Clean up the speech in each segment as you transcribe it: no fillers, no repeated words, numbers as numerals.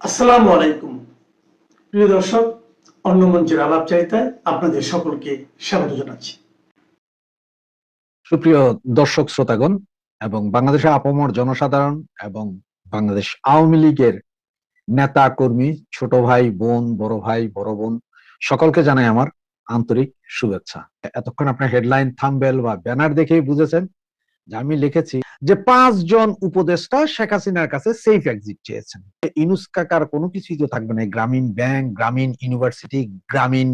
আসসালামু আলাইকুম প্রিয় দর্শক, অন্য মঞ্চের আলাপচারিতায় আপনাদের সকলকে স্বাগত জানাচ্ছি। সুপ্রিয় দর্শক শ্রোতাগণ এবং বাংলাদেশের আপামর জনসাধারণ এবং বাংলাদেশ আওয়ামী লীগের নেতা কর্মী, ছোট ভাই বোন, বড় ভাই বড় বোন, সকলকে জানাই আমার আন্তরিক শুভেচ্ছা। এতক্ষণ আপনার হেডলাইন, থাম্বনেল বা ব্যানার দেখেই বুঝেছেন যে আমি লিখেছি যে 5 জন উপদেষ্টা শেখ হাসিনার কাছে সেফ এক্সিট চেয়েছেন। ইউনূস কাকার কোনো কিছুই তো থাকবে না। গ্রামীণ ব্যাংক, গ্রামীণ ইউনিভার্সিটি, গ্রামীণ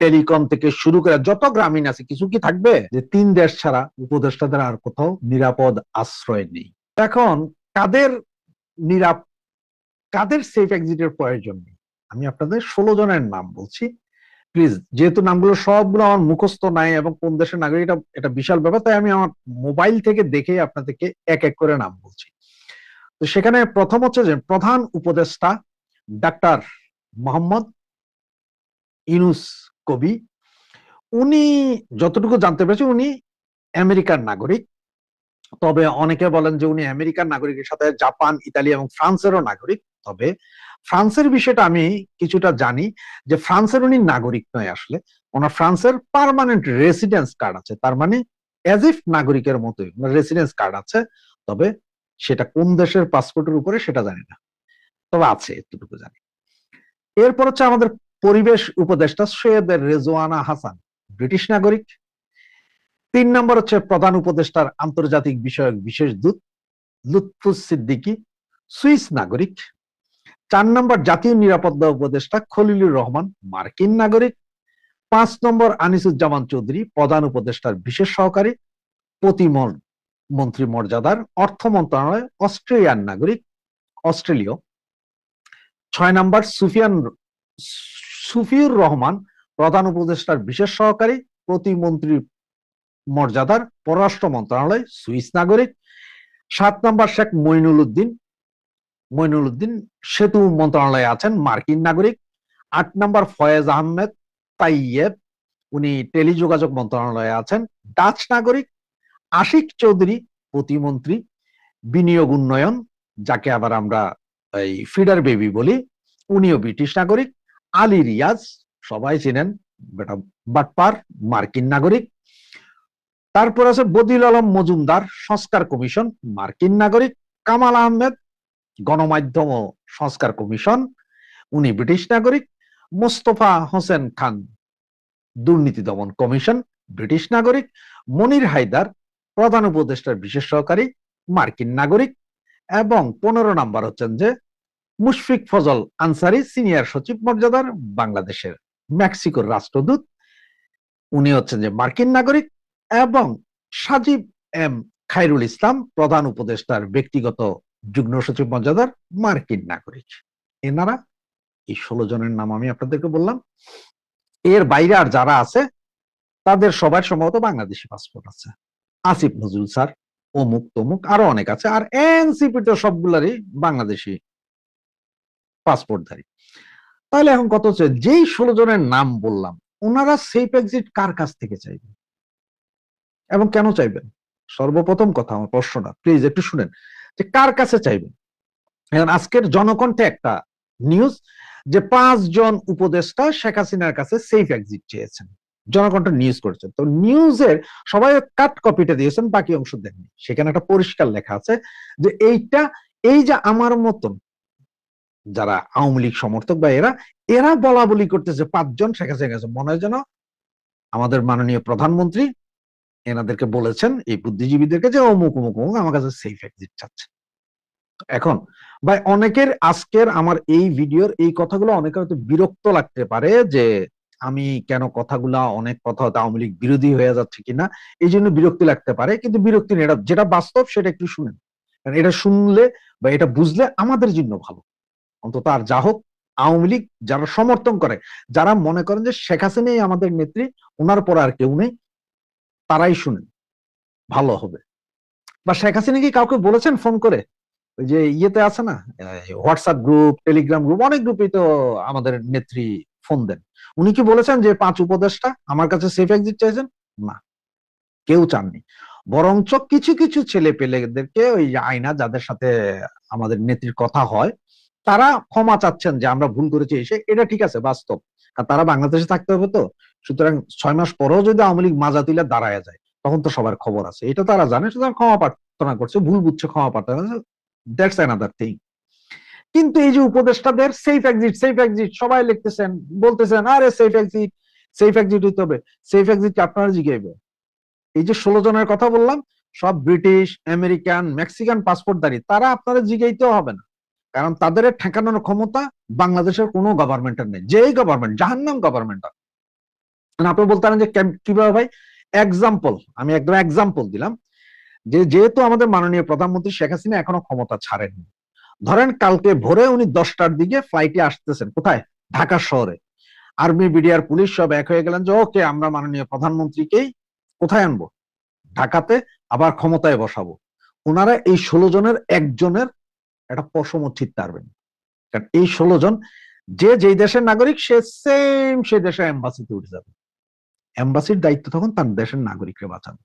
টেলিকম থেকে শুরু করে যত গ্রামীণ আছে, কিছু কি থাকবে? যে 3 দেশ ছাড়া উপদেষ্টাদের আর কোথাও নিরাপদ আশ্রয় নেই। এখন কাদের নিরাপ কাদের সেফ এক্সিটের প্রয়োজন নেই? আমি আপনাদের 16 জনের নাম বলছি। প্লিজ, যেহেতু নামগুলো সবগুলো আমার মুখস্থ নাই এবং কোন দেশের নাগরিক এটা বিশাল ব্যাপার, তাই আমি আমার মোবাইল থেকে দেখে আপনাদেরকে এক এক করে নাম বলছি। তো সেখানে প্রথম হচ্ছে যে প্রধান উপদেষ্টা ডাক্তার মোহাম্মদ ইউনূস কবি। উনি, যতটুকু জানতে পেরেছি, উনি আমেরিকার নাগরিক। তবে অনেকে বলেন যে উনি আমেরিকার নাগরিকের সাথে জাপান, ইতালি এবং ফ্রান্সেরও নাগরিক। তবে ফ্রান্সের বিষয়টা আমি কিছুটা জানি, যে ফ্রান্সের উনি নাগরিক নয়, আসলে ওনার ফ্রান্সের পার্মানেন্ট রেসিডেন্স কার্ড আছে। তার মানে এজ ইফ নাগরিকের মতোই রেসিডেন্স কার্ড আছে। তবে সেটা কোন দেশের পাসপোর্টের উপরে সেটা জানি না, তবে আছে, এতটুকু জানি। এরপর হচ্ছে আমাদের পরিবেশ উপদেষ্টা সৈয়দ রেজওয়ানা হাসান, ব্রিটিশ নাগরিক। 3 নম্বর হচ্ছে প্রধান উপদেষ্টার আন্তর্জাতিক বিষয়ক বিশেষ দূত লুৎফুস সিদ্দিকী, সুইস নাগরিক। 4 নম্বর জাতীয় নিরাপত্তা উপদেষ্টা খলিলুর রহমান, মার্কিন নাগরিক। 5 নম্বর আনিসুজ্জামান চৌধুরী, প্রধান উপদেষ্টার বিশেষ সহকারী, প্রতিমন্ত্রী মর্যাদার, অর্থ মন্ত্রণালয়, অস্ট্রেলিয়ান নাগরিক, অস্ট্রেলীয়। 6 নম্বর সুফিউর রহমান, প্রধান উপদেষ্টার বিশেষ সহকারী, প্রতিমন্ত্রী মর্যাদার, পররাষ্ট্র মন্ত্রণালয়, সুইস নাগরিক। 7 নম্বর শেখ মইনুল উদ্দিন সেতু মন্ত্রণালয়ে আছেন, মার্কিন নাগরিক। 8 নম্বর ফয়েজ আহমেদ তাইয়েব, উনি টেলিযোগাযোগ মন্ত্রণালয়ে আছেন, ডাচ নাগরিক। আশিক চৌধুরী, প্রতিমন্ত্রী বিনিয়োগ উন্নয়ন, যাকে আবার আমরা এই ফিডার বেবি বলি, উনিও ব্রিটিশ নাগরিক। আলী রিয়াজ, সবাই চিনেন, বেটা বাটপার, মার্কিন নাগরিক। তারপর আছে বদিউল আলম মজুমদার, সংস্কার কমিশন, মার্কিন নাগরিক। কামাল আহমেদ, গণমাধ্যম ও সংস্কার কমিশন, উনি ব্রিটিশ নাগরিক। মোস্তফা হোসেন খান, দুর্নীতি দমন কমিশন, ব্রিটিশ নাগরিক। মনির হায়দার, প্রধান উপদেষ্টার বিশেষ সহকারী, মার্কিন নাগরিক। এবং 15 নম্বর হচ্ছেন যে মুশফিক ফজল আনসারি, সিনিয়র সচিব মর্যাদার, বাংলাদেশের মেক্সিকোর রাষ্ট্রদূত, উনি হচ্ছেন যে মার্কিন নাগরিক। এবং সাজিব এম খায়রুল ইসলাম, প্রধান উপদেষ্টার ব্যক্তিগত যুগ্ম সচিব মর্যাদার, মার্কিন নাগরিক। এনারা, এই 16 জনের নাম আমি আপনাদেরকে বললাম। এর বাইরে আর যারা আছে তাদের সবার সম্ভবত বাংলাদেশি পাসপোর্ট আছে। আসিফ নজরুল স্যার, অমুক তমুক, আরো অনেক আছে। আর এনসিপি তো সবগুলারই বাংলাদেশি পাসপোর্টধারী। তাহলে এখন কত হচ্ছে, যেই 16 জনের নাম বললাম, ওনারা সেফ এক্সিট কার কাছ থেকে চাইবেন এবং কেন চাইবেন? সর্বপ্রথম কথা, আমার প্রশ্নটা প্লিজ একটু শুনেন, যে কার কাছে চাইবেন। এখন আজকের জনকণ্ঠে একটা নিউজ, যে 5 জন উপদেষ্টা শেখ হাসিনার কাছে সেফ এক্সিট চেয়েছেন। জনকণ্ঠ নিউজ করেছেন। তো নিউজের সবাই কাট কপিটা দিয়েছেন, বাকি অংশ দেননি। সেখানে একটা পরিষ্কার লেখা আছে যে এই যে আমার মতন যারা আওয়ামী লীগ সমর্থক বা এরা বলা বলি করতেছে 5 জন শেখ হাসিনার কাছে, মনে হয় যেন আমাদের মাননীয় প্রধানমন্ত্রী এনাদেরকে বলেছেন, এই বুদ্ধিজীবীদেরকে, যে অমুক অমুক অমুক আমার কাছে সেফ এক্সিট চাচ্ছে। এখন ভাই, অনেকের আজকের আমার এই ভিডিওর এই কথাগুলো অনেকের হয়তো বিরক্ত লাগতে পারে, যে আমি কেন কথাগুলা, অনেক কথা হয়তো আওয়ামী লীগ বিরোধী হয়ে যাচ্ছে কিনা, এই জন্য বিরক্তি লাগতে পারে। কিন্তু বিরক্তি নেই, এটা যেটা বাস্তব সেটা একটু শুনেন। কারণ এটা শুনলে বা এটা বুঝলে আমাদের জন্য ভালো। অন্তত আর যা হোক, আওয়ামী লীগ যারা সমর্থন করে, যারা মনে করেন যে শেখ হাসিনাই আমাদের নেত্রী, ওনার পর আর কেউ নেই, তারাই শুনেন, ভালো হবে। বা শেখ হাসিনা কি কাউকে বলেছেন ফোন করে? ওই যে ইয়েতে আছে না, হোয়াটসঅ্যাপ গ্রুপ, টেলিগ্রাম গ্রুপ, অনেক গ্রুপে তো আমাদের নেত্রী ফোন দেন। উনি কি বলেছেন যে 5 উপদেষ্টা আমার কাছে সেফ এক্সিট চাইছেন? না, কেউ চাননি। বরঞ্চ কিছু কিছু ছেলে পেলেদেরকে, ওই আয়না, যাদের সাথে আমাদের নেত্রীর কথা হয়, তারা ক্ষমা চাচ্ছেন যে আমরা ভুল করেছি এসে, এটা ঠিক আছে, বাস্তব। আর তারা বাংলাদেশে থাকতে হবে তো, সুতরাং 6 মাস পরেও যদি আওয়ামী লীগ মাজা তুলে দাঁড়ায় যায় তখন তো সবার খবর আছে, এটা তারা জানে, সুতরাং ক্ষমা প্রার্থনা করছে, ভুল বুঝছে, ক্ষমা প্রার্থনা করছে, দ্যাটস অ্যানাদার থিং। কিন্তু এই যে উপদেষ্টাদের সেফ এক্সিট সবাই লিখতেছেন, বলতেছেন আরে সেফ এক্সিট হইতে হবে, সেফ এক্সিট আপনারা জিগাইবে। এই যে 16 জনের কথা বললাম, সব ব্রিটিশ, আমেরিকান, মেক্সিকান পাসপোর্টধারী, তারা আপনারা জিগাইতেও হবে না, কারণ তাদের ঠেকানোর ক্ষমতা বাংলাদেশের কোনো গভর্নমেন্টের নেই, যেই গভর্নমেন্ট জাহান্নাম গভর্নমেন্ট। আপনি বলতে পারেন যে কিভাবে ভাই, এক্সাম্পল, আমি একদম এক্সাম্পল দিলাম যে যেহেতু আমাদের মাননীয় প্রধানমন্ত্রী শেখ হাসিনা এখনো ক্ষমতা ছাড়েননি, ধরেন কালকে ভোরে উনি 10টার দিকে ফ্লাইটে আসতেছেন, কোথায়, ঢাকা শহরে, আর্মি, বিডিআর, পুলিশ সব এক হয়ে গেলেন যে ওকে আমরা মাননীয় প্রধানমন্ত্রীকেই কোথায় আনবো, ঢাকাতে, আবার ক্ষমতায় বসাবো। ওনারা এই 16 জনের একজনের একটা পশম ছিটতে পারবেন, কারণ এই 16 জন যে যেই দেশের নাগরিক সে সেম সেই দেশের এম্বাসিতে উঠে যাবে, এম্বাসির দায়িত্ব তখন তার দেশের নাগরিককে বাঁচানো।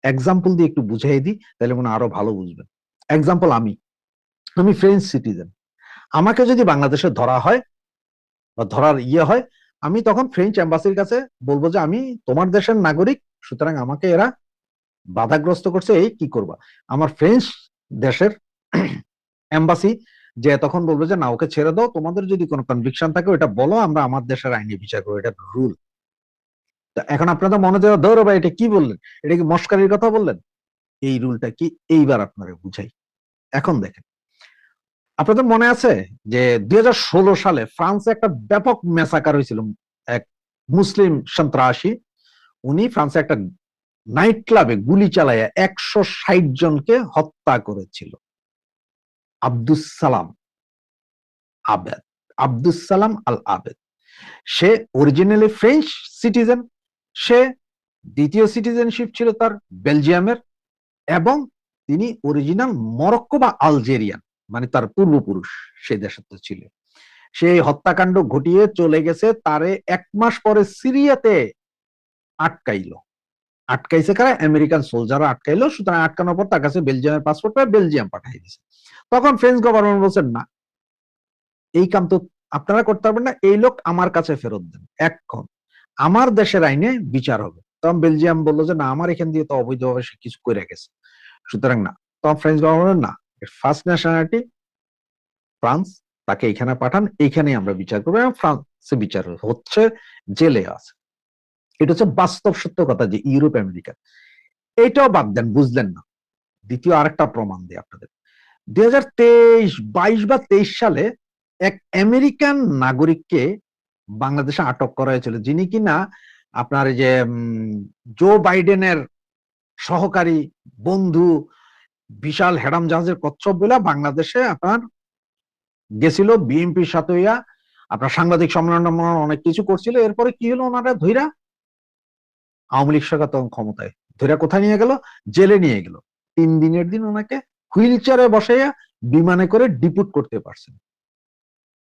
এক্সাম্পল দিয়ে একটু বুঝাই দিই, তাহলে মনে আরো ভালো বুঝবেন। এক্সাম্পল, আমি আমি ফ্রেঞ্চ সিটিজেন, আমাকে যদি বাংলাদেশে ধরা হয় বা ধরার হয়, আমি তখন ফ্রেঞ্চ এম্বাসির কাছে বলবো যে আমি তোমার দেশের নাগরিক, সুতরাং আমাকে এরা বাধাগ্রস্ত করছে, এই কি করবা। আমার ফ্রেঞ্চ দেশের এম্বাসি যে তখন বলবে যে না, ওকে ছেড়ে দাও, তোমাদের যদি কোনো কনভিকশন থাকে ওটা বলো, আমরা আমার দেশের আইনে বিচার করবো, এটা রুল। এখন আপনাদের মনে দেওয়া ধরো ভাই এটা কি বললেন, এটা কি মস্কারির কথা বললেন, এই রুলটা কি এইবার আপনারা বুঝাই। এখন দেখেন, আপনাদের মনে আছে যে 2016 সালে ফ্রান্সে একটা ব্যাপক মেসাকার হয়েছিল, এক মুসলিম সন্ত্রাসী, উনি ফ্রান্সে একটা নাইট ক্লাবে গুলি চালাইয়া 160 জনকে হত্যা করেছিল। আব্দুস সালাম আবেদ, আব্দুস সালাম আল আবেদ, সে অরিজিনালি ফ্রেঞ্চ সিটিজেন, সে দ্বিতীয় সিটিজেনশিপ ছিল তার বেলজিয়ামের, এবং তিনি অরিজিনাল মরক্কো বা আলজেরিয়ান, মানে তার পূর্বপুরুষ সেই দেশে তো ছিল। সেই হত্যাকাণ্ড ঘটিয়ে চলে গেছে, তারে 1 মাস পরে সিরিয়াতে আটকাইলো, আটকাইছে কারা, আমেরিকান সোলজাররা আটকাইলো, সুতরাং আটকানোর পর তার কাছে বেলজিয়ামের পাসপোর্ট পেয়ে বেলজিয়াম পাঠিয়ে দিয়েছে। তখন ফ্রেঞ্চ গভর্নমেন্ট বলছেন না, এই কাম তো আপনারা করতে পারবেন না, এই লোক আমার কাছে ফেরত দেন, এখন আমার দেশের আইনে বিচার হবে। তখন বেলজিয়াম বললো যে না, আমার এখান দিয়ে তো অবৈধভাবে সে কিছু করে গেছে, সুতরাং না। তখন ফ্রেঞ্চ গভর্নমেন্ট না, ফার্স্ট ন্যাশনালিটি ফ্রান্স, তাকে এখানে পাঠান, এইখানেই আমরা বিচার করবো, এবং ফ্রান্সে বিচার হচ্ছে, জেলে আছে। এটা হচ্ছে বাস্তব সত্য কথা যে ইউরোপ আমেরিকা। এইটাও বাদ দেন, বুঝলেন না, দ্বিতীয় আরেকটা প্রমাণ দিই আপনাদের। 2022 বা 23 সালে এক আমেরিকান নাগরিককে বাংলাদেশে আটক করা হয়েছিল, যিনি কিনা আপনার যে জো বাইডেনের সহকারী বন্ধু, বিশাল হেরাম জাহাজের কচ্ছপ বলে বাংলাদেশে আপনার গেছিল, বিএনপির সাথে হইয়া আপনার সাংবাদিক সম্মেলন অনেক কিছু করছিল। এরপরে কি হলো, ওনারা ধইরা আওয়ামী লীগ সরকার তখন ক্ষমতায়, ধইরা কোথায় নিয়ে গেল, জেলে নিয়ে গেল। 3 দিনের দিন ওনাকে হুইল চেয়ারে বসাইয়া বিমানে করে ডিপুট করতে পারছেন,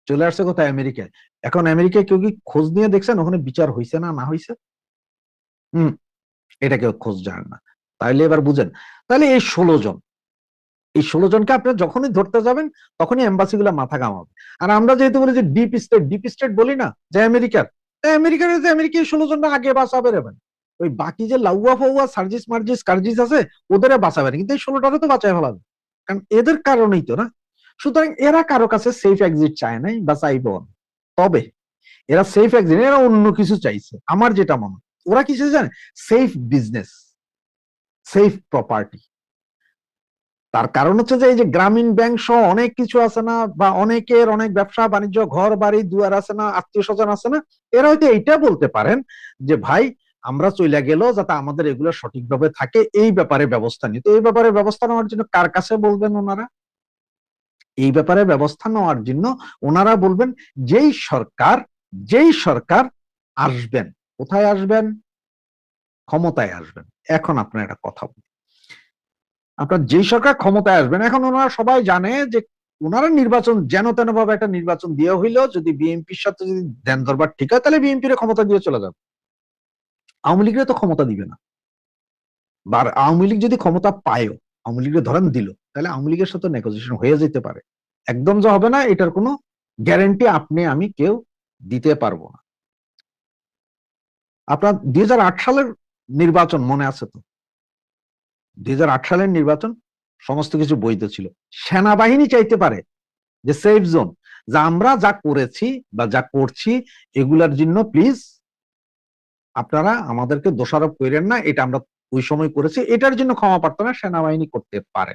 চলে আসছে কোথায়, আমেরিকায়। এখন আমেরিকায় কেউ কি খোঁজ নিয়ে দেখছেন ওখানে বিচার হয়েছে না না হয়েছে? হম, এটা কেউ খোঁজ জানেন না। তাইলে এবার বুঝেন, তাহলে এই 16 জন, এই 16 জনকে আপনি যখনই ধরতে যাবেন তখনই এম্বাসি গুলা মাথা ঘামাবে। আর আমরা যেহেতু বলি যে ডিপ স্টেট বলি না, যে আমেরিকার, আমেরিকা 16 জনটা আগে বাঁচাবে রে ভাই, ওই বাকি যে লাউয়া ফাউয়া সার্জিস মার্জিস কার্জিস আছে ওদের বাঁচাবে না, কিন্তু এই 16টারে তো বাঁচায় ফেলাবে, কারণ এদের কারণেই তো না। সুতরাং এরা কারো কাছে সেফ এক্সিট চায় নাই বা চাইব না। তবে এরা সেফ এক্সিট, এরা অন্য কিছু চাইছে, আমার যেটা মনে, ওরা কিছু জানে, সেফ বিজনেস, সেফ প্রপার্টি। তার কারণ হচ্ছে যে এই যে গ্রামীণ ব্যাংক সহ অনেক কিছু আছে না, বা অনেকের অনেক ব্যবসা বাণিজ্য, ঘর বাড়ি দুয়ার আছে না, আত্মীয় স্বজন আছে না, এরা হয়তো এইটা বলতে পারেন যে ভাই আমরা চলে গেল যাতে আমাদের এগুলো সঠিকভাবে থাকে, এই ব্যাপারে ব্যবস্থা নিতে। এই ব্যাপারে ব্যবস্থা নেওয়ার জন্য কার কাছে বলবেন ওনারা? এই ব্যাপারে ব্যবস্থা নেওয়ার জন্য ওনারা বলবেন যেই সরকার আসবেন, কোথায় আসবেন, ক্ষমতায় আসবেন। এখন আপনার একটা কথা বলি, আপনার যেই সরকার ক্ষমতায় আসবেন, এখন ওনারা সবাই জানে যে ওনারা নির্বাচন যেন তেন ভাবে একটা নির্বাচন দিয়ে হইলো, যদি বিএনপির সাথে যদি ধ্যান ধরবার ঠিক হয় তাহলে বিএনপির ক্ষমতা দিয়ে চলে যাবে, আওয়ামী লীগের তো ক্ষমতা দিবে না। বা আওয়ামী লীগ যদি ক্ষমতা পায়ও, আওয়ামী লীগের ধরেন দিল, তাহলে আওয়ামী লীগের সাথে নেগোসিয়েশন হয়ে যেতে পারে, একদম যে হবে না এটার কোনো গ্যারান্টি আপনি আমি কেউ দিতে পারবো না। আপনার 2008 সালের নির্বাচন মনে আছে তো? 2008 সালের নির্বাচন সমস্ত কিছু বৈধ ছিল। সেনাবাহিনী চাইতে পারে যে সেফ জোন, যা আমরা যা করেছি বা যা করছি এগুলার জন্য প্লিজ আপনারা আমাদেরকে দোষারোপ করেন না, এটা আমরা ওই সময় করেছি, এটার জন্য ক্ষমা প্রার্থনা সেনাবাহিনী করতে পারে।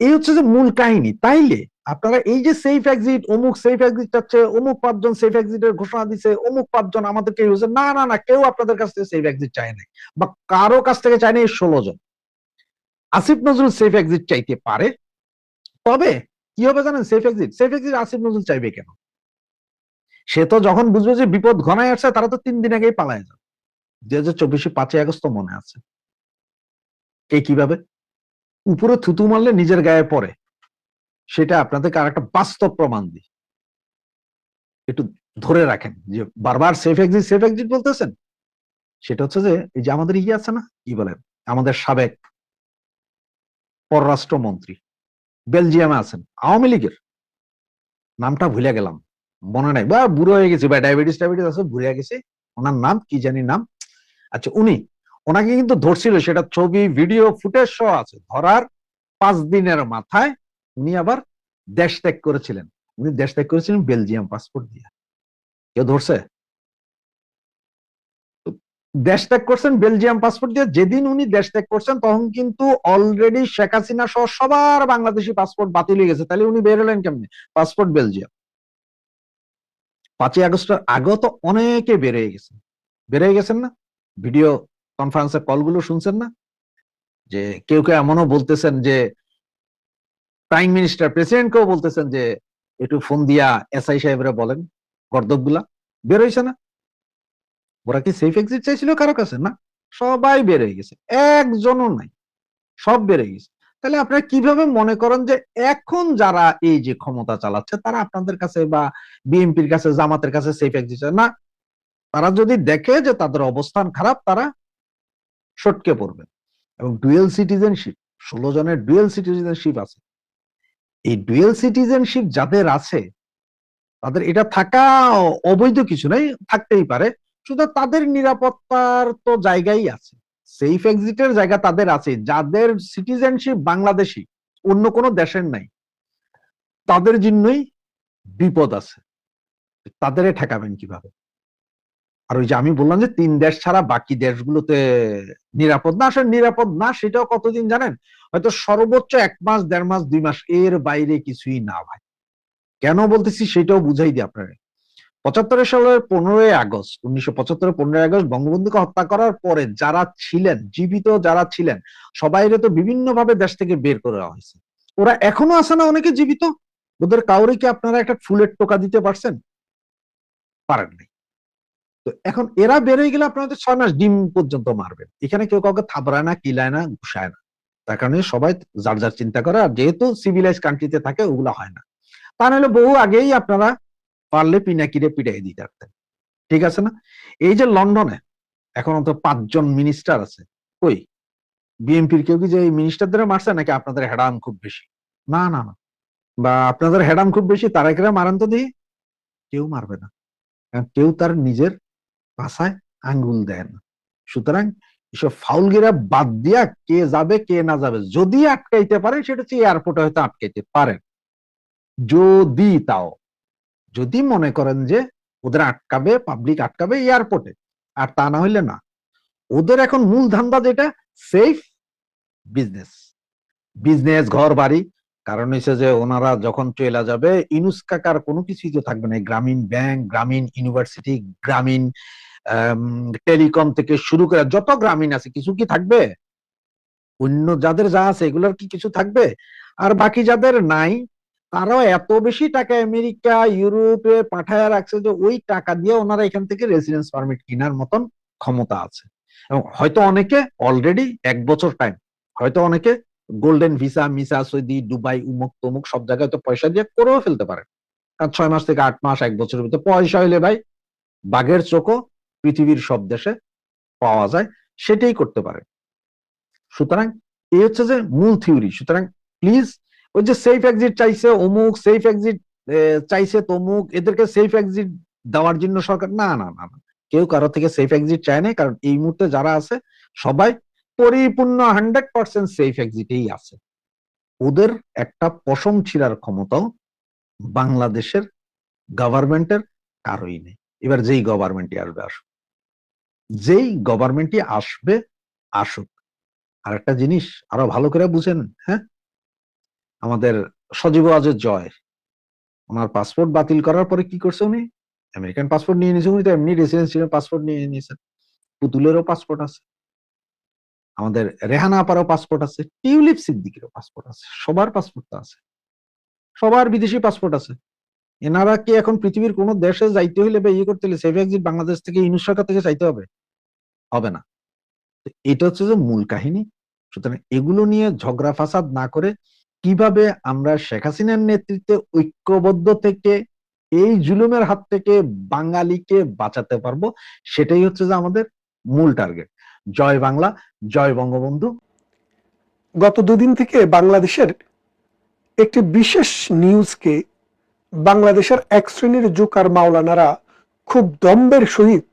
এই হচ্ছে যে মূল কাহিনী। তাইলে আপনারা এই যে সেফ এক্সিট, অমুক সেফ এক্সিট চাচ্ছে, অমুক 5 জন সেফ এক্সিটের ঘোষণা দিছে, অমুক 5 জন আমাদেরকে না না না, কেউ আপনাদের কাছ থেকে সেফ এক্সিট চায় নাই, বা কারো কাছ থেকে চায় নাই 16 জন। আসিফ নজরুল সেফ এক্সিট চাইতে পারে, তবে কি হবে জানেন? সেফ এক্সিট আসিফ নজরুল চাইবে কেন? সে তো যখন বুঝবে যে বিপদ ঘনায় আসছে, তারা তো 3 দিন আগেই পালায় যাবে। 2024 5ই আগস্ট মনে আছে। কে কিভাবে উপরে থুতু মারলে নিজের গায়ে পড়ে, সেটা আপনাদেরকে আর একটা বাস্তব প্রমাণ দিই। একটু ধরে রাখেন যে বারবার সেফ এক্সিট বলতেছেন, সেটা হচ্ছে যে এই যে আমাদের ইয়ে আছে না, কি বলেন, আমাদের সাবেক পররাষ্ট্রমন্ত্রী বেলজিয়ামে আছেন, আওয়ামী লীগের, নামটা ভুলে গেলাম, মনে নাই, বা বুড়ো হয়ে গেছে, বা ডায়াবেটিস আছে, ভুলে গেছে ওনার নাম, কি জানি নাম। আচ্ছা, ওনাকে কিন্তু ধরছিল, সেটা ছবি ভিডিও ফুটেজ সহ আছে। ধরার 5 দিনের মাথায় উনি আবার দেশ ত্যাগ করেছিলেন। উনি দেশ ত্যাগ করেছিলেন বেলজিয়াম পাসপোর্ট দিয়ে। কেউ ধরছে? দেশ ত্যাগ করছেন বেলজিয়াম পাসপোর্ট দিয়ে। যেদিন উনি দেশ ত্যাগ করছেন তখন কিন্তু অলরেডি শেখ হাসিনা সহ সবার বাংলাদেশি পাসপোর্ট বাতিল হয়ে গেছে। তাহলে উনি বের হলেন কেমনে? Passport Belgium. 5ই আগস্টের আগেও তো অনেকে বের হয়ে গেছেন না? ভিডিও কনফারেন্সের কলগুলো শুনছেন না? যে কেউ কেউ এমনও বলতেছেন যে প্রাইম মিনিস্টার, প্রেসিডেন্টকেও বলতেছেন যে একটু ফোন দিয়া এসআই সাহেবরা বলেন গর্দব গুলা। বের হয়েছে না? ওরা কি সেফ এক্সিট চাইছিল কারো কাছে? না, সবাই বের হয়ে গেছে, একজনও নাই, সব বের হয়ে গেছে। তাহলে আপনারা কিভাবে মনে করেন যে এখন যারা এই যে ক্ষমতা চালাচ্ছে তারা আপনাদের কাছে বা বিএনপির কাছে, জামাতের কাছে সেফ এক্সিট? না, তারা যদি দেখে যে তাদের অবস্থান খারাপ, তারা সটকে পড়বে। এবং ডুয়েল সিটিজেনশিপ, 16 জনের ডুয়েল সিটিজেনশিপ আছে। এই ডুয়েল সিটিজেনশিপ যাদের আছে তাদের এটা থাকা অবৈধ কিছু নাই, থাকতেই পারে, শুধু তাদের নিরাপত্তার তো জায়গাই আছে, সেফ এক্সিটের জায়গা তাদের আছে। যাদের সিটিজেনশিপ বাংলাদেশি, অন্য কোনো দেশের নাই, তাদের জন্যই বিপদ আছে। তাদের ঠেকাবেন কিভাবে? আর ওই যে আমি বললাম যে 3 দেশ ছাড়া বাকি দেশগুলোতে নিরাপদ না, আসলে নিরাপদ না সেটাও কতদিন জানেন? হয়তো সর্বোচ্চ 1 মাস, 1.5 মাস, 2 মাস, এর বাইরে কিছুই না ভাই। কেন বলতেছি সেটাও বুঝাই দিই আপনারা। 75 সালের 15ই আগস্ট, 1975 15ই আগস্ট বঙ্গবন্ধুকে হত্যা করার পরে যারা ছিলেন, জীবিত যারা ছিলেন, সবাইরে তো বিভিন্ন ভাবে দেশ থেকে বের করে দেওয়া হয়েছে। ওরা এখনো আছে না অনেকে জীবিত? ওদের কাউরে কি আপনারা একটা ফুলের টোকা দিতে পারছেন? পারেন নাই। তো এখন এরা বের হয়ে গেলে আপনাদের 6 মাস ডিম পর্যন্ত মারবেন। এখানে কেউ কাউকে থাবড়ায় না, কিলায় না, ঘুষায় না। তার কারণে সবাই যার যার চিন্তা করে। আর যেহেতু সিভিলাইজ কান্ট্রিতে থাকে, ওগুলো হয় না। তা নাহলে বহু আগেই আপনারা পারলে পিনাকিরে পিটাই দিতে পারতেন। ঠিক আছে না? এই যে লন্ডনে এখন অন্তত 5 জন মিনিস্টার আছে, কই বিএনপির কেউ কি যে এই মিনিস্টারদের মারছে? নাকি আপনাদের হেডাম খুব বেশি? না না না, বা আপনাদের হেডাম খুব বেশি, তারা কেরা মারান তো দিই? কেউ মারবে না, কারণ কেউ তার নিজের ভাষায় আঙ্গুল দেয় না। সুতরাং এসব ফাউলগিরা বাদ দিয়া কে যাবে কে না যাবে, যদি আটকাইতে পারে সেটা হচ্ছে এয়ারপোর্টে হয়তো আটকাইতে পারেন, যদি তাও, যদি মনে করেন যে ওদের আটকাবে, পাবলিক আটকাবে এয়ারপোর্টে, আর তা না হইলে না। ওদের এখন মূল ধান্দা যেটা, সেফ বিজনেস, ঘর বাড়ি। কারণ হচ্ছে যে ওনারা যখন চলে যাবে, ইনুস কাকার কোনো কিছুই তো থাকবে না। গ্রামীণ ব্যাংক, গ্রামীণ ইউনিভার্সিটি, গ্রামীণ টেলিকম থেকে শুরু করে যত গ্রামীণ আছে, কিছু কি থাকবে? অন্য যাদের যা আছে এগুলোর কি কিছু থাকবে? আর বাকি যাদের নাই, তারাও এত বেশি টাকা আমেরিকা, ইউরোপে পাঠায় রাখছে যে ওই টাকা দিয়ে ওনারা এখান থেকে রেসিডেন্স পারমিট কেনার মতন ক্ষমতা আছে। এবং হয়তো অনেকে অলরেডি 1 বছর টাইম, হয়তো অনেকে গোল্ডেন ভিসা, মিসা, সৌদি, দুবাই, উমুক তমুক সব জায়গায় তো পয়সা দিয়ে করেও ফেলতে পারে। কারণ 6 মাস থেকে 8 মাস, 1 বছরের ভিতরে পয়সা হইলে ভাই বাঘের চোখও পৃথিবীর সব দেশে পাওয়া যায়, সেটাই করতে পারে। সুতরাং এই হচ্ছে যে মূল থিওরি। সুতরাং প্লিজ ওই যে সেফ এক্সিট চাইছে অমুক, সেফ এক্সিট চাইছে তমুক, এদেরকে সেফ এক্সিট দেওয়ার জন্য সরকার, না না না না, কেউ কারো থেকে সেফ এক্সিট চায় না, কারণ এই মুহূর্তে যারা আছে সবাই পরিপূর্ণ 100% সেফ এক্সিটেই আছে। ওদের একটা পশম ছিঁড়ার ক্ষমতাও বাংলাদেশের গভর্নমেন্টের কারোই নেই। এবার যেই গভর্নমেন্টই আসবে আসুক, যেই গভর্নমেন্টই আসবে আসুক। আর একটা জিনিস আরো ভালো করে বুঝেন, হ্যাঁ, আমাদের সজীব ওয়াজেদ জয়, ওনার পাসপোর্ট বাতিল করার পরে কি করছে উনি? আমেরিকান পাসপোর্ট নিয়ে নিয়েছে, উনি তো এমনি রেসিডেন্সিয়াল পাসপোর্ট নিয়ে নিয়েছেন। পুতুলেরও পাসপোর্ট আছে, আমাদের রেহানা আপারও পাসপোর্ট আছে, টিউলিপ সিদ্দিকেরও পাসপোর্ট আছে, সবার পাসপোর্ট আছে, সবার বিদেশি পাসপোর্ট আছে। এনারা কি এখন পৃথিবীর কোন দেশে যাইতে হইলে বা ইয়ে করতে হলে সেফ এক্সিট বাংলাদেশ থেকে, ইউনূস সরকার থেকে চাইতে হবে? হবে না। এটা হচ্ছে যে মূল কাহিনী। সুতরাং এগুলো নিয়ে ঝগড়া ফাসাদ না করে কিভাবে আমরা শেখ হাসিনার নেতৃত্বে ঐক্যবদ্ধ থেকে এই জুলুমের হাত থেকে বাঙালিকে বাঁচাতে পারবো, সেটাই হচ্ছে যে আমাদের মূল টার্গেট। জয় বাংলা, জয় বঙ্গবন্ধু। গত দুদিন থেকে বাংলাদেশের একটি বিশেষ নিউজকে বাংলাদেশের এক শ্রেণীর জোকার মাওলানারা খুব দম্ভের সহিত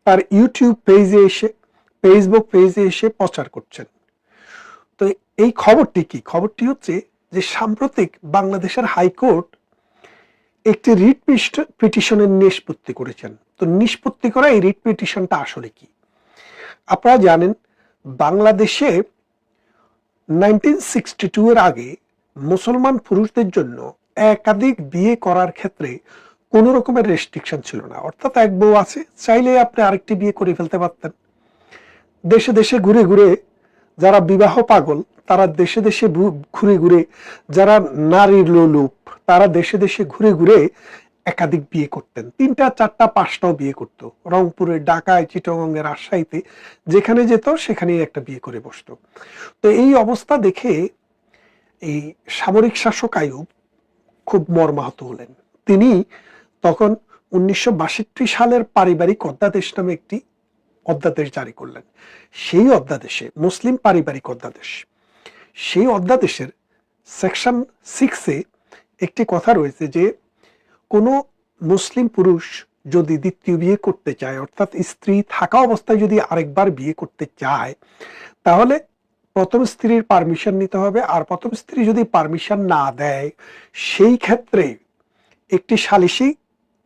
তার ইউটিউব পেজে এসে, ফেসবুক পেজে এসে প্রচার করছেন। তো এই খবরটি কি? খবরটি হচ্ছে যে সাম্প্রতিক বাংলাদেশের হাইকোর্ট একটি রিট পিটিশনের নিষ্পত্তি করেছেন। তো নিষ্পত্তি করা এই রিট পিটিশনটা আসলে কি? আপনারা জানেন বাংলাদেশে 1962 এর আগে মুসলমান পুরুষদের জন্য একাধিক বিয়ে করার ক্ষেত্রে কোন রকমের রেস্ট্রিকশন ছিল না। অর্থাৎ এক বউ আছে, চাইলে আপনি আরেকটি বিয়ে করে ফেলতে পারতেন। দেশে দেশে ঘুরে ঘুরে যারা বিবাহ পাগল, তারা দেশে দেশে ঘুরে ঘুরে, যারা নারীর লোলুপ, তারা দেশে দেশে ঘুরে ঘুরে একাধিক বিয়ে করতেন, 3টা 4টা 5টাও বিয়ে করতো। রংপুরে, ঢাকায়, চিটাগংয়ে, রাজশাহীতে যেখানে যেত সেখানেই একটা বিয়ে করে বসতো। তো এই অবস্থা দেখে এই সামরিক শাসক আইয়ুব খুব মর্মাহত হলেন। তিনি তখন 1962 সালের পারিবারিক অধ্যাদেশ নামে একটি অধ্যাদেশ জারি করলেন। সেই অধ্যাদেশে, মুসলিম পারিবারিক অধ্যাদেশ, সেই অধ্যাদেশের সেকশন 6-এ একটি কথা রয়েছে যে কোনো মুসলিম পুরুষ যদি দ্বিতীয় বিয়ে করতে চায়, অর্থাৎ স্ত্রী থাকা অবস্থায় যদি আরেকবার বিয়ে করতে চায়, তাহলে প্রথম স্ত্রীর পারমিশন নিতে হবে। আর প্রথম স্ত্রী যদি পারমিশন না দেয়, সেই ক্ষেত্রে একটি সালিসি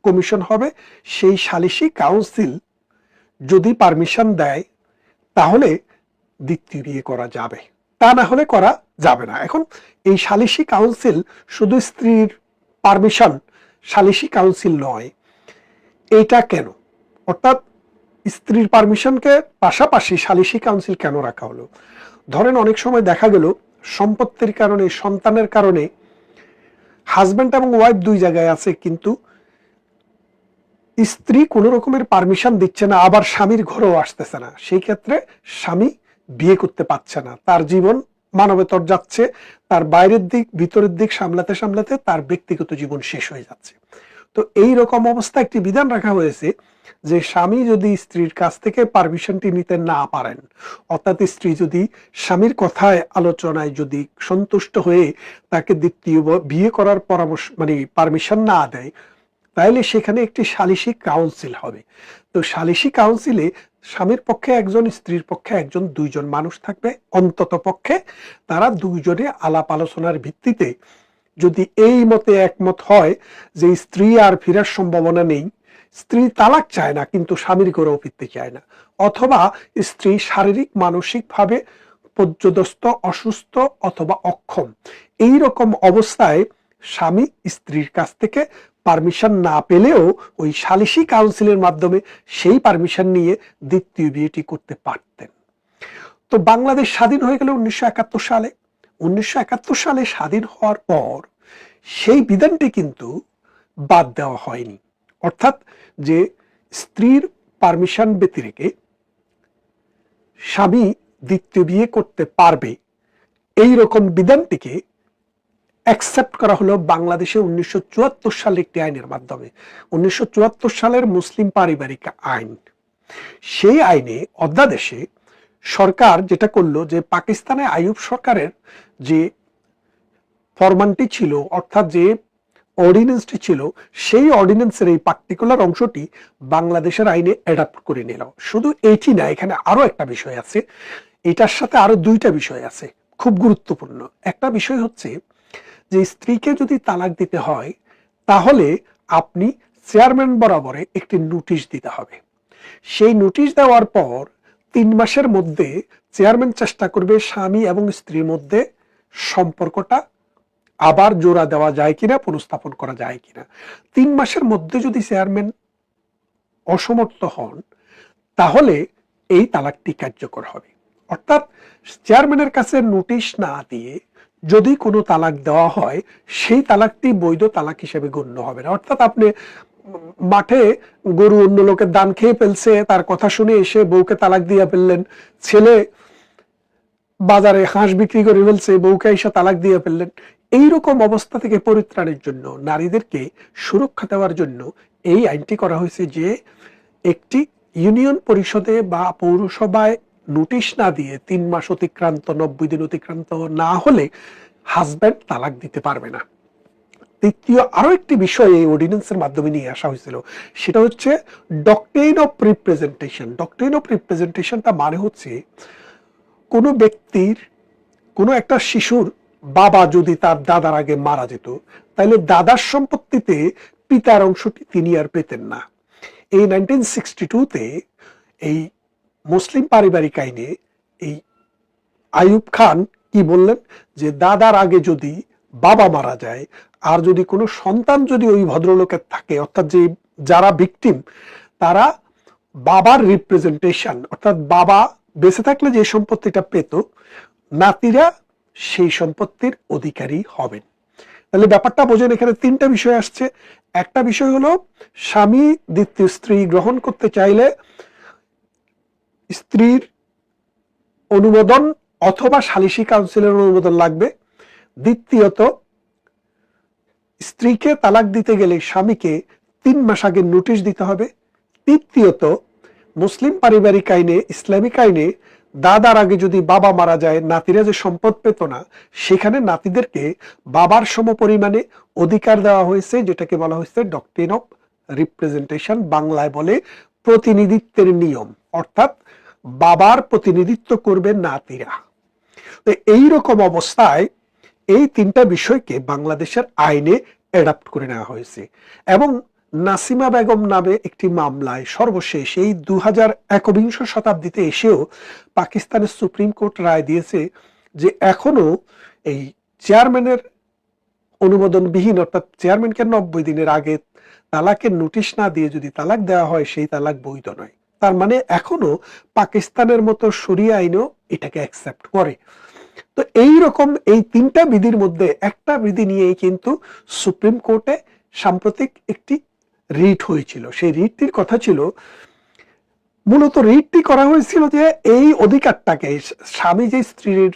কমিশন হবে। সেই সালিসি কাউন্সিল যদি পারমিশন দেয় তাহলে দ্বিতীয় বিয়ে করা যাবে, তা না হলে করা যাবে না। এখন এই সালিসি কাউন্সিল শুধু স্ত্রীর পারমিশন সালিসি কাউন্সিল নয়। এটা কেন? অর্থাৎ স্ত্রীর পারমিশনকে পাশাপাশি সালিসি কাউন্সিল কেন রাখা হলো? ধরেন অনেক সময় দেখা গেল সম্পত্তির কারণে, সন্তানের কারণে হাজব্যান্ড এবং ওয়াইফ দুই জায়গায় আছে, কিন্তু স্ত্রী কোনো রকমের পারমিশন দিচ্ছে না, আবার স্বামীর ঘরেও আসতেছে না। সেই ক্ষেত্রে স্বামী বিয়ে করতে পারছে না, তার জীবন মানবেতর যাচ্ছে, তার বাইরের দিক ভিতরের দিক সামলাতে সামলাতে তার ব্যক্তিগত জীবন শেষ হয়ে যাচ্ছে। তো এই রকম অবস্থা একটি বিধান রাখা হয়েছে যে স্বামী যদি স্ত্রীর কাছ থেকে পারমিশনটি নিতে না পারেন, অর্থাৎ স্ত্রী যদি স্বামীর কথায় আলোচনায় যদি সন্তুষ্ট হয়ে তাকে দ্বিতীয় বিয়ে করার পরামর্শ মানে পারমিশন না দেয়, তাহলে সেখানে একটি সালিসি কাউন্সিল হবে। তো সালিসি কাউন্সিলে স্বামীর পক্ষে একজন, স্ত্রীর পক্ষে একজন, দুইজন মানুষ থাকবে অন্তত পক্ষে। তারা দুইজনে আলাপ আলোচনার ভিত্তিতে যদি এই মতে একমত হয় যে স্ত্রী আর ফেরার সম্ভাবনা নেই, স্ত্রী তালাক চায় না কিন্তু স্বামীর ঘরেও ফিরতে চায় না, অথবা স্ত্রী শারীরিক মানসিক ভাবে পর্যদস্ত, অসুস্থ অথবা অক্ষম, এই রকম অবস্থায় স্বামী স্ত্রীর কাছ থেকে পারমিশন না পেলেও ওই সালিসি কাউন্সিলের মাধ্যমে সেই পারমিশন নিয়ে দ্বিতীয় বিয়েটি করতে পারতেন। তো বাংলাদেশ স্বাধীন হয়ে গেল 1971 সালে। 1971 সালে স্বাধীন হওয়ার পর সেই বিধানটি কিন্তু বাদ দেওয়া হয়নি। অর্থাৎ যে স্ত্রীর পারমিশন ব্যতিরেকে স্বামী দ্বিতীয় বিয়ে করতে পারবে, এই রকম বিধানটিকে অ্যাকসেপ্ট করা হলো বাংলাদেশে 1974 সালে একটি আইনের মাধ্যমে। 1974 সালের মুসলিম পারিবারিক আইন, সেই আইনে অধ্যাদেশে সরকার যেটা করলো যে পাকিস্তানে আইয়ুব সরকারের যে ফরমানটি ছিল, অর্থাৎ যে অর্ডিন্যান্সটি ছিল, সেই অর্ডিন্যান্সের এই পার্টিকুলার অংশটি বাংলাদেশের আইনে অ্যাডাপ্ট করে নিল। শুধু এটি না, এখানে আরো একটা বিষয় আছে, এটার সাথে আরো দুইটা বিষয় আছে খুব গুরুত্বপূর্ণ। একটা বিষয় হচ্ছে যে স্ত্রীকে যদি তালাক দিতে হয় তাহলে আপনি চেয়ারম্যান বরাবরে একটি নোটিশ দিতে হবে। সেই নোটিশ দেওয়ার পর 3 মাসের মধ্যে চেয়ারম্যান চেষ্টা করবে স্বামী এবং স্ত্রীর মধ্যে সম্পর্কটা আবার জোড়া দেওয়া যায় কিনা, পুনঃস্থাপন করা যায় কিনা। 3 মাসের মধ্যে যদি চেয়ারম্যান অসমর্থ হন তাহলে এই তালাকটি কার্যকর হবে। অর্থাৎ চেয়ারম্যানের কাছে নোটিশ না দিয়ে যদি কোনো তালাক দেওয়া হয় সেই তালাকটি বৈধ তালাক হিসেবে গণ্য হবে না। অর্থাৎ আপনি মাঠে গরু অন্য লোকের দান খেয়ে ফেলছে, তার কথা শুনে এসে বউকে তালাক দিয়ে ফেললেন, ছেলে বাজারে হাঁস বিক্রি করে ফেলছে, বউকে এসে তালাক দিয়ে ফেললেন। এইরকম অবস্থা থেকে পরিত্রাণের জন্য, নারীদেরকে সুরক্ষা দেওয়ার জন্য এই আইনটি করা হয়েছে যে একটি ইউনিয়ন পরিষদে বা পৌরসভায় নোটিশ না দিয়ে 3 মাস অতিক্রান্ত, 90 দিন অতিক্রান্ত না হলে হাজব্যান্ড তালাক দিতে পারবে না। তৃতীয় আরো একটি বিষয় এই অর্ডিন্যান্সের মাধ্যমে নিয়ে আসা হয়েছিল, সেটা হচ্ছে doctrine of representation. Doctrine of রিপ্রেজেন্টেশনটা মানে হচ্ছে কোনো ব্যক্তির, কোনো একটা শিশুর বাবা যদি তার দাদার আগে মারা যেত তাহলে দাদার সম্পত্তিতে পিতার অংশটি তিনি আর পেতেন না। এই 1962-তে এই মুসলিম পারিবারিক আইনে এই আইয়ুব খান কি বললেন যে দাদার আগে যদি বাবা মারা যায় আর যদি কোনো সন্তান যদি ওই ভদ্রলোকের থাকে, অর্থাৎ যে যারা ভিকটিম তারা বাবার রিপ্রেজেন্টেশন, অর্থাৎ বাবা বেঁচে থাকলে যে সম্পত্তিটা পেত, নাতিরা সেই সম্পত্তির অধিকারী হবেন। তাহলে ব্যাপারটা বোঝেন, এখানে 3টা বিষয় আসছে। একটা বিষয় হলো স্বামী দ্বিতীয় স্ত্রী গ্রহণ করতে চাইলে স্ত্রীর অনুমোদন অথবা সালিসি কাউন্সিলের অনুমোদন লাগবে। দ্বিতীয়ত, স্ত্রীকে তালাক দিতে গেলে স্বামীকে 3 মাস আগে নোটিশ দিতে হবে। তৃতীয়ত, মুসলিম পারিবারিক আইনে, ইসলামিক আইনে দাদার আগে যদি বাবা মারা যায় নাতিরা যে সম্পদ পেত না, সেখানে নাতিদেরকে বাবার সমপরিমাণে অধিকার দেওয়া হয়েছে, যেটাকে বলা হয়েছে ডক্ট্রিন অফ রিপ্রেজেন্টেশন, বাংলায় বলে প্রতিনিধিত্বের নিয়ম। অর্থাৎ বাবার প্রতিনিধিত্ব করবে নাতিরা। তো এইরকম অবস্থায় এই 3টা বিষয়কে বাংলাদেশের আইনে অ্যাডাপ্ট করে নেওয়া হয়েছে। এবং নাসিমা বেগম নামে একটি মামলায় সর্বশেষ এই 2021 শতাব্দীতে এসেও পাকিস্তানের সুপ্রিম কোর্ট রায় দিয়েছে যে এখনো এই চেয়ারম্যানের অনুমোদনবিহীন, অর্থাৎ চেয়ারম্যানকে 90 দিনের আগে তালাকের নোটিশ না দিয়ে যদি তালাক দেওয়া হয় সেই তালাক বৈধ নয়। তার মানে এখনো পাকিস্তানের মতো শরিয়া আইনও এটাকে অ্যাকসেপ্ট করে। তো এই রকম এই 3টা বিধির মধ্যে একটা বিধি নিয়েই কিন্তু সুপ্রিম কোর্টে সাম্প্রতিক একটি রিট হয়েছিল। সেই রিটটির কথা ছিল, মূলত রিটটি করা হয়েছিল যে এই অধিকারটাকে স্বামী যে স্ত্রীর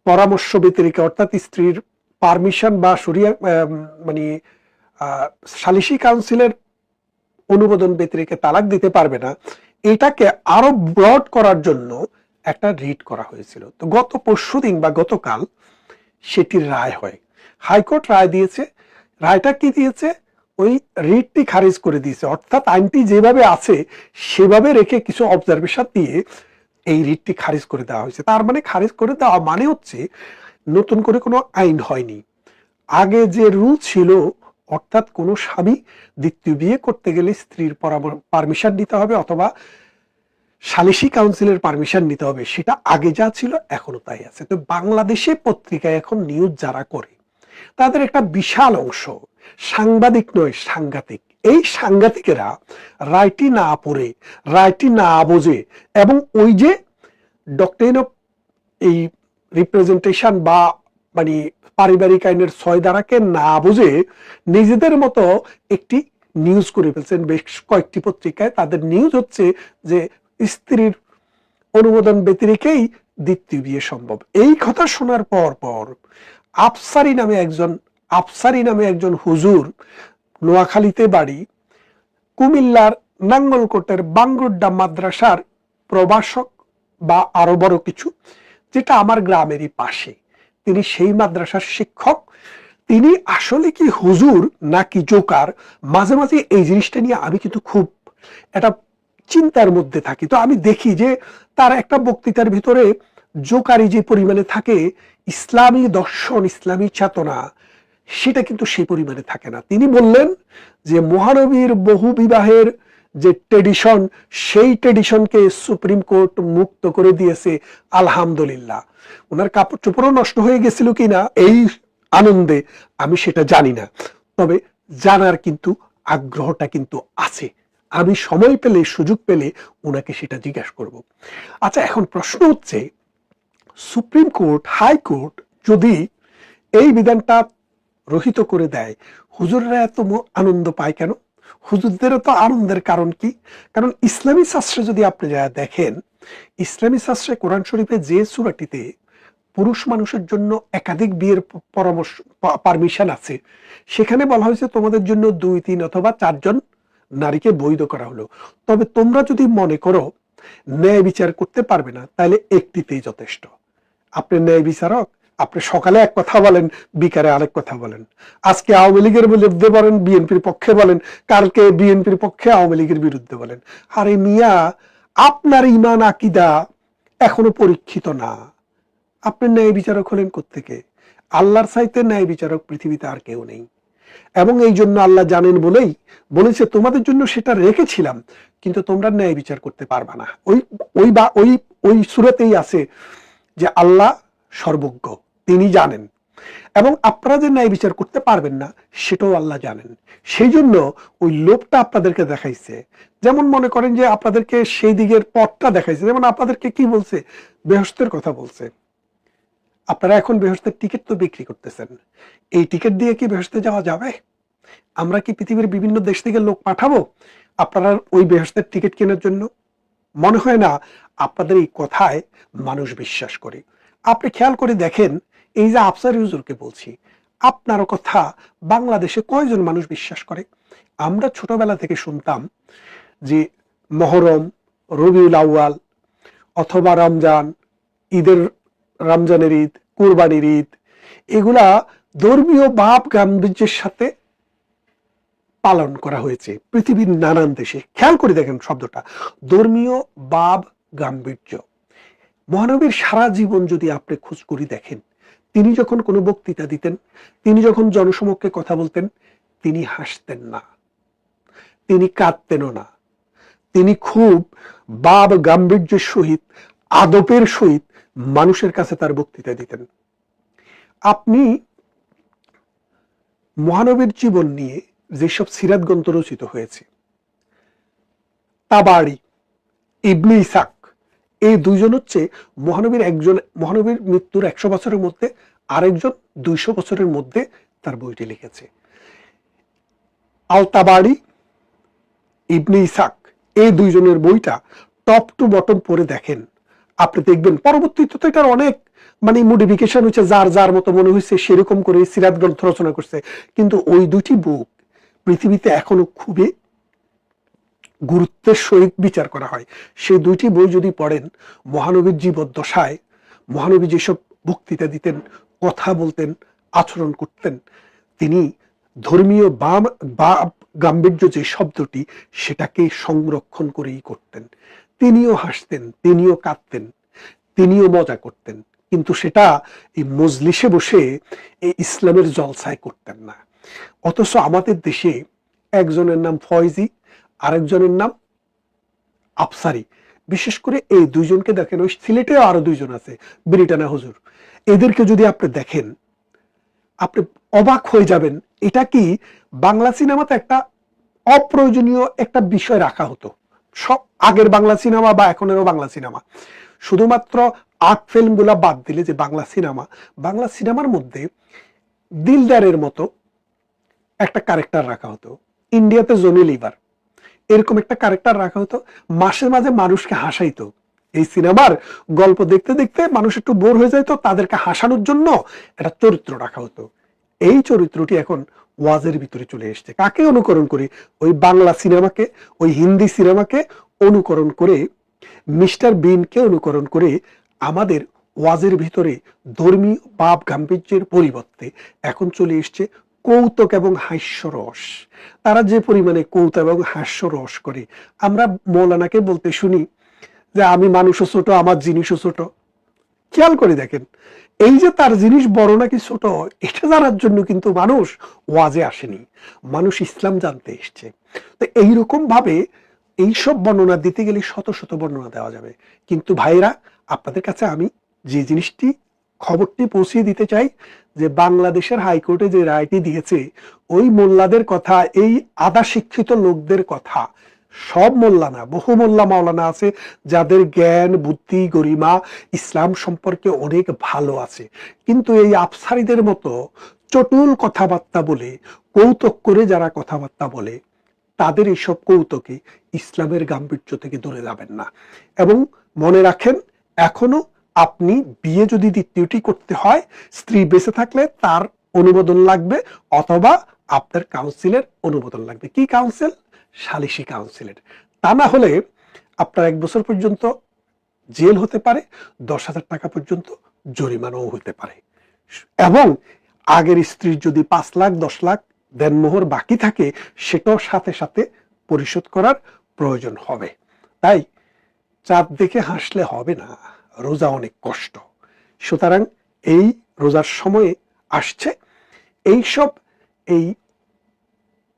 পরামর্শ ব্যতিরেকে, অর্থাৎ স্ত্রীর পারমিশন বা শরিয়া মানে সালিসি কাউন্সিলের অনুমোদন ব্যতিরেকে তালাক দিতে পারবে না, এটাকে আরো ব্রড করার জন্য একটা রিট করা হয়েছিল। তো গত পরশুদিন বা গতকাল সেটির রায় হয়। হাইকোর্ট রায় দিয়েছে। রায়টা কি দিয়েছে? ওই রিটটি খারিজ করে দিয়েছে। অর্থাৎ আইনটি যেভাবে আছে সেভাবে রেখে কিছু অবজারভেশন দিয়ে এই রিটটি খারিজ করে দেওয়া হয়েছে। তার মানে খারিজ করে দেওয়া মানে হচ্ছে নতুন করে কোনো আইন হয়নি। আগে যে রুল ছিল, অর্থাৎ কোনো স্বামী দ্বিতীয় বিয়ে করতে গেলে স্ত্রীর পারমিশন নিতে হবে অথবা সালিসি কাউন্সিলের পারমিশন নিতে হবে, সেটা আগে যা ছিল এখনো তাই আছে। তো বাংলাদেশে পত্রিকায় এখন নিউজ যারা করে তাদের একটা বিশাল অংশ সাংবাদিক নয়, সাংঘাতিক। এই সাংঘাতিকেরা রায়টি না পড়ে, রায়টি না বোঝে এবং ওই যে ডক্ট্রিন অফ এই রিপ্রেজেন্টেশন বা মানে পারিবারিক আইনের 6 ধারাকে না বুঝে নিজেদের মতো একটি নিউজ করে ফেলছেন বেশ কয়েকটি পত্রিকায়। তাদের নিউজ হচ্ছে যে স্ত্রীর অনুমোদন ব্যতিরেকেই দ্বিতীয় বিয়ে সম্ভব। এই কথা শোনার পর আফসারি নামে একজন হুজুর, নোয়াখালীতে বাড়ি, কুমিল্লার নাঙ্গলকোটের বাঙ্গুরডা মাদ্রাসার প্রভাষক বা আরো বড় কিছু, যেটা আমার গ্রামেরই পাশে, তিনি সেই মাদ্রাসার শিক্ষক, তিনি আসলে কি হুজুর নাকি জোকার, মাঝে মাঝে এই জিনিসটা নিয়ে আমি কিন্তু খুব একটা চিন্তার মধ্যে থাকি। তো আমি দেখি যে তার একটা বক্তৃতার ভিতরে জোকারি যে পরিমাণে থাকে, ইসলামী দর্শন, ইসলামী চেতনা সেটা কিন্তু সেই পরিমাণে থাকে না। তিনি বললেন যে মহানবীর বহু বিবাহের যে ট্রেডিশন, সেই ট্রেডিশনকে সুপ্রিম কোর্ট মুক্ত করে দিয়েছে, আলহামদুলিল্লাহ। ওনার কাপড় চোপড়ও নষ্ট হয়ে গেছিল কিনা এই আনন্দে আমি সেটা জানি না, তবে জানার কিন্তু আগ্রহটা কিন্তু আছে। আমি সময় পেলে, সুযোগ পেলে ওনাকে সেটা জিজ্ঞাসা করব। আচ্ছা, এখন প্রশ্ন হচ্ছে, সুপ্রিম কোর্ট, হাইকোর্ট যদি এই বিধানটা রহিত করে দেয়, হুজুররা এত আনন্দ পায় কেন? হুজুরদেরও তো আনন্দের কারণ কি? কারণ ইসলামী শাস্ত্রে যদি আপনি যা দেখেন, ইসলামী শাস্ত্রে কোরআন শরীফে যে সূরাটিতে পুরুষ মানুষের জন্য একাধিক বিয়ের পরামর্শ, পারমিশন আছে, সেখানে বলা হয়েছে তোমাদের জন্য 2, 3 অথবা 4 জন নারীকে বৈধ করা হলো। তবে তোমরা যদি মনে করো ন্যায় বিচার করতে পারবে না, তাহলে একটিতেই যথেষ্ট। আপনি ন্যায় বিচারক, আপনি সকালে এক কথা বলেন, বিকালে আরেক কথা বলেন। আজকে আওয়ামী লীগের বিরুদ্ধে বলেন, বিএনপির পক্ষে বলেন, কালকে বিএনপির পক্ষে আওয়ামী লীগের বিরুদ্ধে বলেন। আরে মিয়া, আপনার ঈমান আকীদা এখনো পরীক্ষিত না, আপনি ন্যায় বিচারক হলেন কোত্থেকে? আল্লাহর চাইতে ন্যায় বিচারক পৃথিবীতে আর কেউ নেই। এবং এই জন্য আল্লাহ জানেন বলেই বলেছে তোমাদের জন্য সেটা রেখেছিলাম, কিন্তু তোমরা ন্যায় বিচার করতে পারবা না। ওই সূরাতেই আছে যে আল্লাহ সর্বজ্ঞ, তিনি জানেন, এবং আপনারা যে ন্যায় বিচার করতে পারবেন না সেটাও আল্লাহ জানেন। সেই জন্য ওই লোভটা আপনাদেরকে দেখাইছে। যেমন মনে করেন যে আপনাদেরকে সেই দিকের পথটা দেখাইছে, যেমন আপনাদেরকে কি বলছে, বেহেশতের কথা বলছে। আপনারা এখন বেহেশতের টিকিট তো বিক্রি করতেছেন, এই টিকিট দিয়ে কি বেহেশতে যাওয়া যাবে? আমরা কি পৃথিবীর বিভিন্ন দেশ থেকে লোক পাঠাবো আপনারা ওই বেহেশতের টিকিট কেনার জন্য? মনে হয় না আপনাদের এই কথায় মানুষ বিশ্বাস করে। আপনি খেয়াল করে দেখেন, এই যে আফসার হুজুরকে বলছি, আপনার কথা বাংলাদেশে কয়জন মানুষ বিশ্বাস করে? আমরা ছোটবেলা থেকে শুনতাম যে মহরম, রবিউল আউয়াল অথবা রমজান, ঈদের, রমজানের ঈদ, কুরবানির ঈদ, এগুলা ধর্মীয় ভাব গাম্ভীর্যের সাথে পালন করা হয়েছে পৃথিবীর নানান দেশে। খেয়াল করে দেখেন শব্দটা, ধর্মীয় ভাব গাম্ভীর্য। মহানবীর সারা জীবন যদি আপনি খোঁজ করে দেখেন, তিনি যখন কোনো বক্তৃতা দিতেন, তিনি যখন জনসমক্ষে কথা বলতেন, তিনি হাসতেন না, তিনি কাঁদতেনও না, তিনি খুব ভাব গাম্ভীর্যের সহিত, আদবের সহিত মানুষের কাছে তার বক্তৃতা দিতেন। আপনি মহানবীর জীবন নিয়ে যেসব সিরাত গ্রন্থ রচিত হয়েছে, তাবারি, ইবনে ইসাক, এই দুইজন হচ্ছে মহানবীর মৃত্যুর 100 বছরের মধ্যে আরেকজন 200 বছরের মধ্যে তার বইটি লিখেছে। আল তাবারি, ইবনে ইসাক, এই দুইজনের বইটা টপ টু বটম পড়ে দেখেন, আপনি দেখবেন পরবর্তীতে তো এটার অনেক মডিফিকেশন হয়েছে, যার যার মতো মনে হয়েছে সেরকম করে সিরাত গ্রন্থ রচনা করছে। কিন্তু ওই দুটি বুক পৃথিবীতে এখনো খুবই গুরুত্বের সহিত বিচার করা হয়। সেই দুইটি বই যদি পড়েন, মহানবীর জীবদ্দশায় মহানবী যেসব বক্তৃতা দিতেন, কথা বলতেন, আচরণ করতেন, তিনি ধর্মীয় বা গাম্ভীর্য যে শব্দটি, সেটাকে সংরক্ষণ করেই করতেন। তিনিও হাসতেন, তিনিও কাঁদতেন, তিনিও মজা করতেন, কিন্তু সেটা এই মজলিসে বসে এই ইসলামের জলসায় করতেন না। অথচ আমাদের দেশে একজনের নাম ফয়জি, আরেকজনের নাম আফসারি। বিশেষ করে এই দুইজনকে দেখেন, ওই সিলেটে আরো দুইজন আছে, ব্রিটানা হুজুর। এদেরকে যদি আপনি দেখেন, আপনি অবাক হয়ে যাবেন, এটা কি বাংলা সিনেমাতে একটা অপ্রয়োজনীয় একটা বিষয় রাখা হতো? সব আগের বাংলা সিনেমা বা এখনেরও বাংলা সিনেমা, শুধুমাত্র আর্ট ফিল্ম গুলা বাদ দিলে যে বাংলা সিনেমার মধ্যে দিলদারের মতো একটা ক্যারেক্টার রাখা হতো। ইন্ডিয়াতে জনি লিভার, এরকম একটা ক্যারেক্টার রাখা হতো, মাঝে মাঝে মানুষকে হাসাইতো। এই সিনেমার গল্প দেখতে দেখতে মানুষ একটু বোর হয়ে যাইতো, তাদেরকে হাসানোর জন্য একটা চরিত্র রাখা হতো। এই চরিত্রটি এখন ওয়াজের ভিতরে চলে এসছে। কাকে অনুকরণ করে? ওই বাংলা সিনেমাকে, ওই হিন্দি সিনেমাকে অনুকরণ করে, মিস্টার বিনকে অনুকরণ করে আমাদের ওয়াজের ভিতরে ধর্মীয় ভাব গাম্ভীর্যের পরিবর্তে এখন চলে এসছে কৌতুক এবং হাস্যরস। তারা যে পরিমাণে কৌতুক এবং হাস্যরস করে, আমরা মৌলানাকে বলতে শুনি যে আমি মানুষও ছোট, আমার জিনিসও ছোট। খেয়াল করে দেখেন, এই যে তার জিনিস বড় নাকি ছোট, এটা জানার জন্য কিন্তু মানুষ ওয়াজে আসেনি, মানুষ ইসলাম জানতে এসছে। তো এইরকম ভাবে এইসব বর্ণনা দিতে গেলে শত শত বর্ণনা দেওয়া যাবে। কিন্তু ভাইরা, আপনাদের কাছে আমি যে জিনিসটি, খবরটি পৌঁছিয়ে দিতে চাই যে বাংলাদেশের হাইকোর্টে যে রায়টি দিয়েছে, ওই মোল্লাদের কথা, এই আধা শিক্ষিত লোকদের কথা, সব মোল্লা না, বহু মোল্লা মাওলানা আছে যাদের জ্ঞান বুদ্ধি গরিমা ইসলাম সম্পর্কে অনেক ভালো আছে, কিন্তু এই আফসারিদের মতো চটুল কথাবার্তা বলে, কৌতুক করে যারা কথাবার্তা বলে, তাদের এইসব কৌতুকে ইসলামের গাম্ভীর্য থেকে দূরে যাবেন না। এবং মনে রাখেন, এখনো আপনি বিয়ে যদি দ্বিতীয়টি করতে হয়, স্ত্রী বেঁচে থাকলে তার অনুমোদন লাগবে, অথবা আপনার কাউন্সিলের অনুমোদন লাগবে। কি কাউন্সিল? সালিসি কাউন্সিলের। তা না হলে আপনার 1 বছর পর্যন্ত জেল হতে পারে, 10,000 টাকা পর্যন্ত জরিমানাও হতে পারে। এবং আগের স্ত্রীর যদি 5 লাখ 10 লাখ দেনমোহর বাকি থাকে, সেটাও সাথে সাথে পরিশোধ করার প্রয়োজন হবে। তাই চাঁদ দেখে হাসলে হবে না, রোজা অনেক কষ্ট। সুতরাং এই রোজার সময়ে আসছে, এইসব এই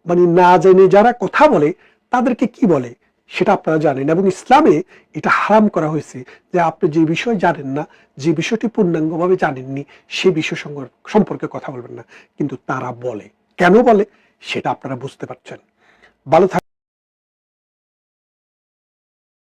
মানে না জেনে যারা কথা বলে তাদেরকে কি বলে সেটা আপনারা জানেন। এবং ইসলামে এটা হারাম করা হয়েছে যে আপনি যে বিষয় জানেন না, যে বিষয়টি পূর্ণাঙ্গভাবে জানেননি, সে বিষয় সম্পর্কে কথা বলবেন না। কিন্তু তারা বলে, কেন বলে সেটা আপনারা বুঝতে পারছেন। ভালো থাকবেন।